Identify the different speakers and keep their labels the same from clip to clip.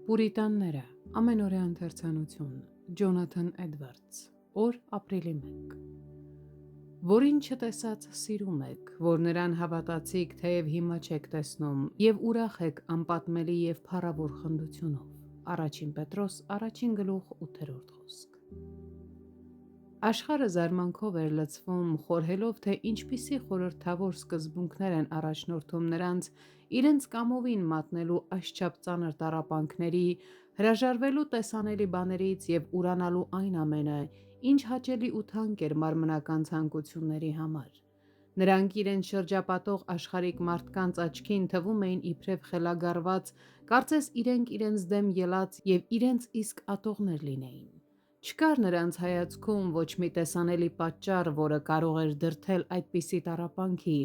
Speaker 1: Պուրիտանները, ամենօրյա ընթերցանություն, Ջոնաթան Էդվարդս, օր ապրիլի 1 Որին չտեսած սիրում եք, որ նրան հավատացիք, թեև հիմա չեք տեսնում, և ուրախ եք անպատմելի և փառավոր խնդությունով, առաջին Պետրոս, առաջին գլուխ 8-րդ խոսք Աշխարհը զարմանքով էր լցվում, խորհելով, թե ինչպիսի խորհրդավոր սկզբունքներ են առաջնորդում նրանց իրենց կամովին մատնելու այսչափ ծանր տառապանքների, հրաժարվելու տեսանելի բաներից և ուրանալու այն ամենը, ինչ հաճելի ու թանկ էր մարմնական ցանկությունների համար: Նրանք իրենց շրջապատող աշխարհիկ մարդկանց աչքին թվում էին իբրև խելագարված, կարծես իրենք իրենց դեմ ելած և իրենց իսկ ատողներ լինեին: Չկար նրանց հայացքում ոչ մի տեսանելի պատճառ, որը կարող էր դրդել այդպիսի տառապանքի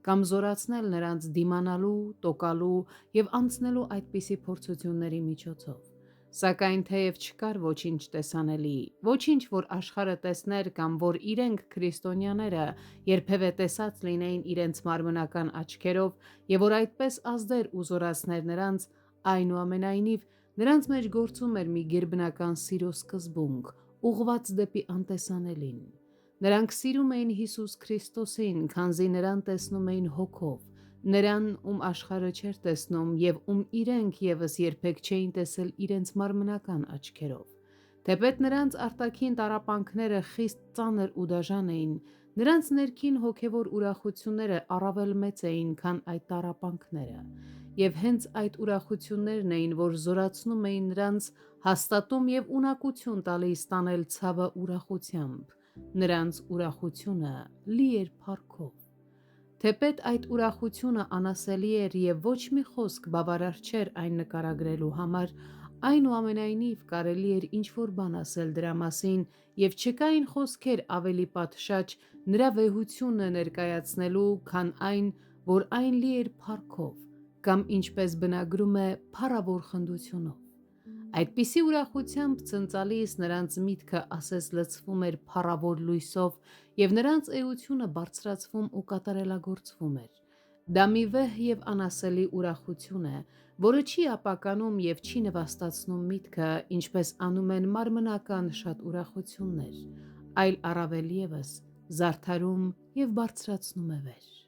Speaker 1: կամ զորացնել նրանց դիմանալու, տոկալու և անցնելու այդպիսի փորձությունների միջոցով: Սակայն թեև չկար ոչինչ տեսանելի, ոչինչ, որ աշխարհը տեսներ կամ որ իրենք քրիստոնյաները երբևէ տեսած լինեին իրենց մարմնական աչքերով և որ այդպես ազդեր ու զորացներ նրանց, այնուամենայնիվ, նրանց մեջ գործում էր մի գերբնական սիրո սկզբունք, ուղղված դեպի անտեսանելին: Նրանք սիրում էին Հիսուս Քրիստոսին, քանզի նրան տեսնում էին հոգով, նրան, ում աշխարհը չէր տեսնում և ում իրենք ևս երբեք չէին տեսել իրենց մարմնական աչքերով: Թեպետ նրանց արտաքին տառապանքները խիստ ծանր ու դաժան էին, նրանց ներքին հոգևոր ուրախությունները առավել մեծ էին, քան այդ տառապանքները: Եվ հենց այդ ուրախություններն էին, որ զորացնում էին նրանց, հաստատում և ունակություն տալիս տանել ցավը ուրախությամբ: Նրանց ուրախությունը լի էր փառքով: Թեպետ այդ ուրախությունը անասելի էր և ոչ մի խոսք բավարար չէր այն նկարագրելու համար, այնուամենայնիվ կարելի էր ինչ-որ բան ասել դրա մասին և չկային խոսքեր ավելի պատշաճ նրա վեհությունը ներկայացնելու, քան այն, որ այն լի էր փառքով, կամ ինչպես բնագրում է փառավոր խնդությունով: Այդպիսի ուրախությամբ ցնծալիս նրանց միտքը ասես լցվում էր փառավոր լույսով և նրանց էությունը բարձրացվում ու կատարելագործվում էր: Դա մի վեհ և անասելի ուրախություն է, որը չի ապականում և չի նվաստացնում միտքը, ինչպես անում են մարմնական շատ ուրախություններ, այլ առավել ևս, զարդարում և բարձրացնում է վեր: